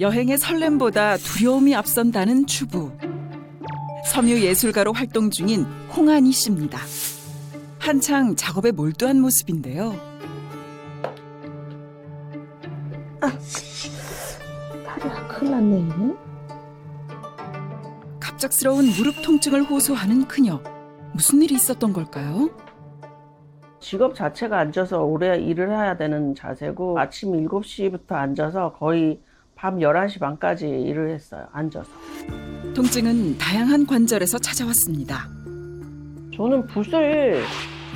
여행의 설렘보다 두려움이 앞선다는 주부. 섬유 예술가로 활동 중인 홍한희 씨입니다. 한창 작업에 몰두한 모습인데요. 다리가 큰일 났네. 갑작스러운 무릎 통증을 호소하는 그녀. 무슨 일이 있었던 걸까요? 직업 자체가 앉아서 오래 일을 해야 되는 자세고 아침 7시부터 앉아서 거의 밤 11시 반까지 일을 했어요. 앉아서. 통증은 다양한 관절에서 찾아왔습니다. 저는 붓을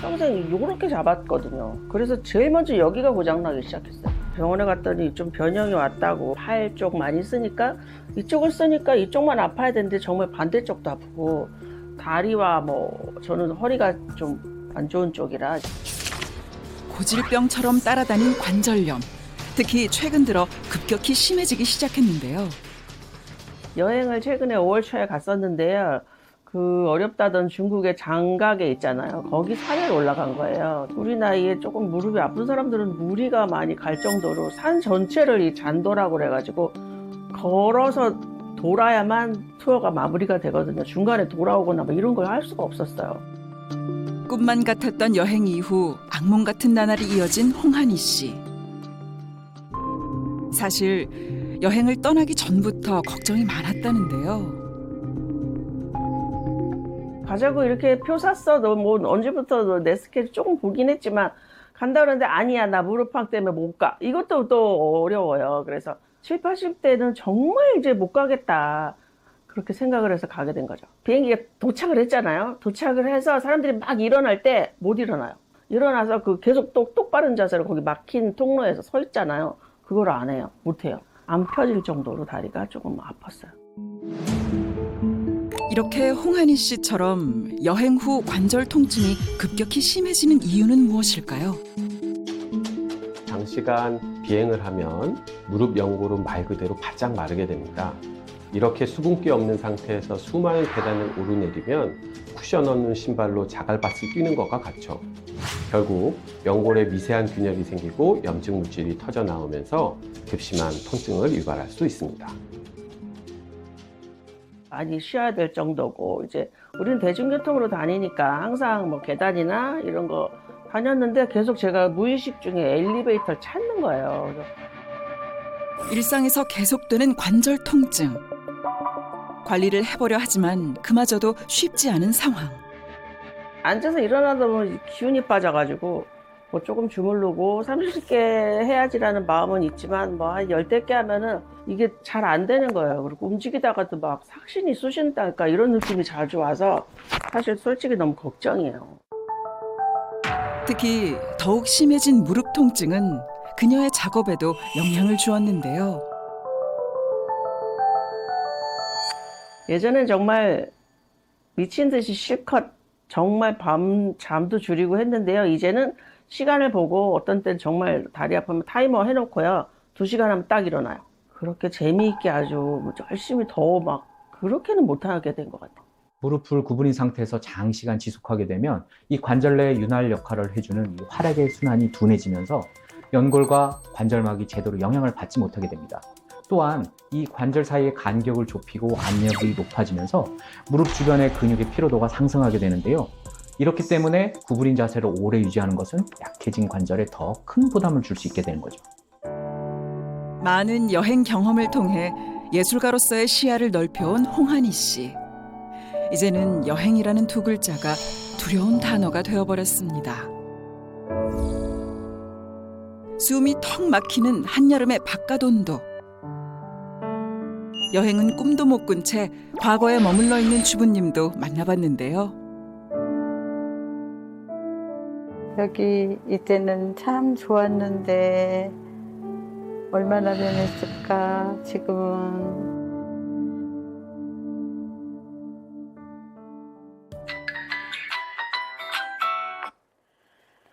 평생 이렇게 잡았거든요. 그래서 제일 먼저 여기가 고장나기 시작했어요. 병원에 갔더니 좀 변형이 왔다고. 팔 쪽 많이 쓰니까 이쪽을 쓰니까 이쪽만 아파야 되는데 정말 반대쪽도 아프고 다리와 저는 허리가 좀 안 좋은 쪽이라. 고질병처럼 따라다닌 관절염. 특히 최근 들어 급격히 심해지기 시작했는데요. 여행을 최근에 5월 초에 갔었는데요. 그 어렵다던 중국의 장각에 있잖아요. 거기 산에 올라간 거예요. 우리 나이에 조금 무릎이 아픈 사람들은 무리가 많이 갈 정도로 산 전체를 이 잔도라고 그래가지고 걸어서 돌아야만 투어가 마무리가 되거든요. 중간에 돌아오거나 이런 걸 할 수가 없었어요. 꿈만 같았던 여행 이후 악몽 같은 나날이 이어진 홍한희 씨. 사실 여행을 떠나기 전부터 걱정이 많았다는데요. 가자고 이렇게 표 샀어. 너 언제부터 너 내 스케줄 조금 보긴 했지만 간다 그러는데 아니야. 나 무릎팍 때문에 못 가. 이것도 또 어려워요. 그래서 70, 80대는 정말 이제 못 가겠다. 그렇게 생각을 해서 가게 된 거죠. 비행기가 도착을 했잖아요. 도착을 해서 사람들이 막 일어날 때 못 일어나요. 일어나서 계속 똑바른 자세로 거기 막힌 통로에서 서 있잖아요. 그걸 안 해요. 못 해요. 안 펴질 정도로 다리가 조금 아팠어요. 이렇게 홍한희 씨처럼 여행 후 관절 통증이 급격히 심해지는 이유는 무엇일까요? 장시간 비행을 하면 무릎 연골은 말 그대로 바짝 마르게 됩니다. 이렇게 수분기 없는 상태에서 수많은 계단을 오르내리면 쿠션 없는 신발로 자갈밭을 뛰는 것과 같죠. 결국 연골에 미세한 균열이 생기고 염증 물질이 터져 나오면서 급심한 통증을 유발할 수 있습니다. 많이 쉬어야 될 정도고, 이제 우리는 대중교통으로 다니니까 항상 계단이나 이런 거 다녔는데 계속 제가 무의식 중에 엘리베이터를 찾는 거예요. 일상에서 계속되는 관절 통증. 관리를 해보려 하지만 그마저도 쉽지 않은 상황. 앉아서 일어나다 보면 기운이 빠져가지고 조금 주무르고 30개 해야지라는 마음은 있지만 한 10개 하면은 이게 잘 안 되는 거예요. 그리고 움직이다가도 막 삭신이 쑤신다니까 이런 느낌이 자주 와서 사실 솔직히 너무 걱정이에요. 특히 더욱 심해진 무릎 통증은 그녀의 작업에도 영향을 주었는데요. 예전엔 정말 미친 듯이 실컷 정말 밤 잠도 줄이고 했는데요. 이제는 시간을 보고 어떤 때는 정말 다리 아프면 타이머 해놓고요. 2시간 하면 딱 일어나요. 그렇게 재미있게 아주 열심히 더 그렇게는 못하게 된 것 같아요. 무릎을 구부린 상태에서 장시간 지속하게 되면 이 관절 내 윤활 역할을 해주는 이 활액의 순환이 둔해지면서 연골과 관절막이 제대로 영향을 받지 못하게 됩니다. 또한 이 관절 사이의 간격을 좁히고 압력이 높아지면서 무릎 주변의 근육의 피로도가 상승하게 되는데요. 이렇기 때문에 구부린 자세를 오래 유지하는 것은 약해진 관절에 더 큰 부담을 줄 수 있게 되는 거죠. 많은 여행 경험을 통해 예술가로서의 시야를 넓혀온 홍한희 씨. 이제는 여행이라는 두 글자가 두려운 단어가 되어버렸습니다. 숨이 턱 막히는 한여름의 바깥 온도. 여행은 꿈도 못 꾼 채 과거에 머물러 있는 주부님도 만나봤는데요. 여기 이때는 참 좋았는데 얼마나 변했을까 지금은.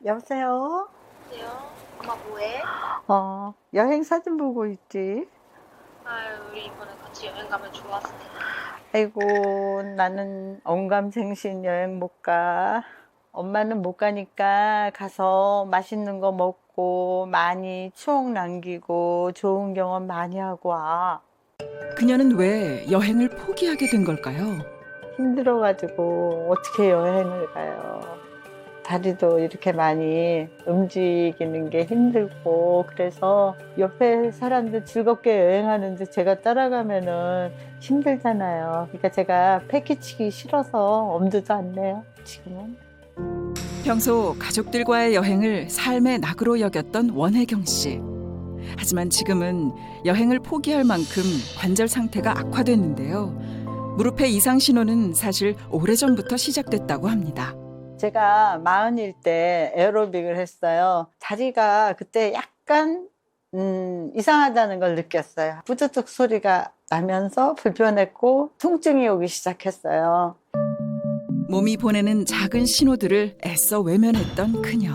여보세요? 안녕하세요. 엄마 뭐해? 여행 사진 보고 있지. 아유, 우리 이번에 같이 여행 가면 좋았을 텐데. 아이고, 나는 언감생신 여행 못 가. 엄마는 못 가니까 가서 맛있는 거 먹고 가고 많이 추억 남기고 좋은 경험 많이 하고 와. 그녀는 왜 여행을 포기하게 된 걸까요? 힘들어가지고 어떻게 여행을 가요. 다리도 이렇게 많이 움직이는 게 힘들고 그래서 옆에 사람들 즐겁게 여행하는데 제가 따라가면은 힘들잖아요. 그러니까 제가 패키치기 싫어서 엄두도 안 내요, 지금은. 평소 가족들과의 여행을 삶의 낙으로 여겼던 원혜경 씨. 하지만 지금은 여행을 포기할 만큼 관절 상태가 악화됐는데요. 무릎의 이상 신호는 사실 오래전부터 시작됐다고 합니다. 제가 40일 때 에어로빅을 했어요. 다리가 그때 약간 이상하다는 걸 느꼈어요. 뿌드득 소리가 나면서 불편했고 통증이 오기 시작했어요. 몸이 보내는 작은 신호들을 애써 외면했던 그녀.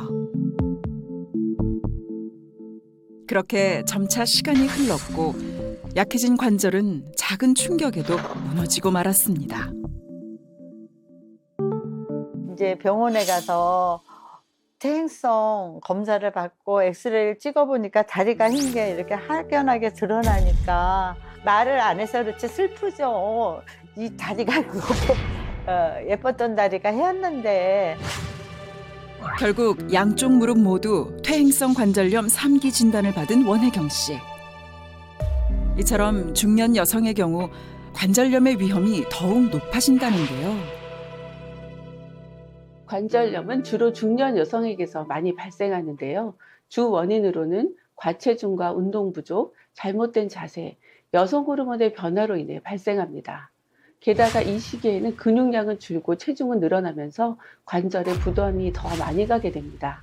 그렇게 점차 시간이 흘렀고 약해진 관절은 작은 충격에도 무너지고 말았습니다. 이제 병원에 가서 퇴행성 검사를 받고 엑스레이를 찍어보니까 다리가 흰 게 이렇게 확연하게 드러나니까 말을 안 해서 그렇지 슬프죠. 이 다리가 이렇게 예뻤던 다리가 헤었는데 결국 양쪽 무릎 모두 퇴행성 관절염 3기 진단을 받은 원혜경 씨. 이처럼 중년 여성의 경우 관절염의 위험이 더욱 높아진다는데요. 관절염은 주로 중년 여성에게서 많이 발생하는데요. 주 원인으로는 과체중과 운동 부족, 잘못된 자세, 여성 호르몬의 변화로 인해 발생합니다. 게다가 이 시기에는 근육량은 줄고 체중은 늘어나면서 관절에 부담이 더 많이 가게 됩니다.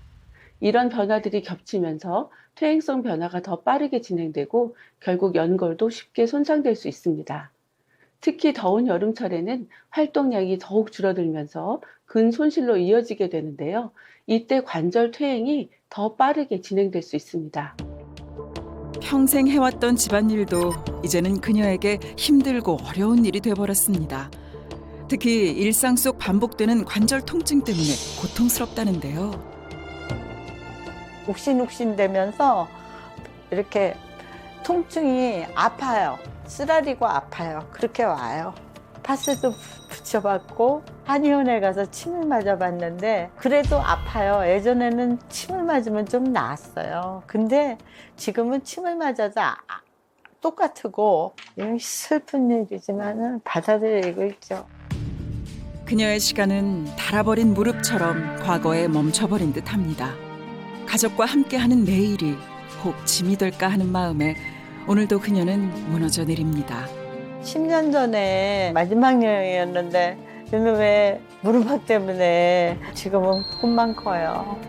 이런 변화들이 겹치면서 퇴행성 변화가 더 빠르게 진행되고 결국 연골도 쉽게 손상될 수 있습니다. 특히 더운 여름철에는 활동량이 더욱 줄어들면서 근손실로 이어지게 되는데요. 이때 관절 퇴행이 더 빠르게 진행될 수 있습니다. 평생 해왔던 집안일도 이제는 그녀에게 힘들고 어려운 일이 돼버렸습니다. 특히 일상 속 반복되는 관절 통증 때문에 고통스럽다는데요. 욱신욱신되면서 이렇게 통증이 아파요. 쓰라리고 아파요. 그렇게 와요. 파스도 붙여봤고 한의원에 가서 침을 맞아봤는데 그래도 아파요. 예전에는 침을 맞으면 좀 나았어요. 근데 지금은 침을 맞아도 똑같고 슬픈 얘기지만 받아들이고 있죠. 그녀의 시간은 닳아버린 무릎처럼 과거에 멈춰버린 듯합니다. 가족과 함께하는 내일이 혹 짐이 될까 하는 마음에 오늘도 그녀는 무너져 내립니다. 10년 전에 마지막 여행이었는데 요즘에 무릎팍 때문에 지금은 꿈만 커요.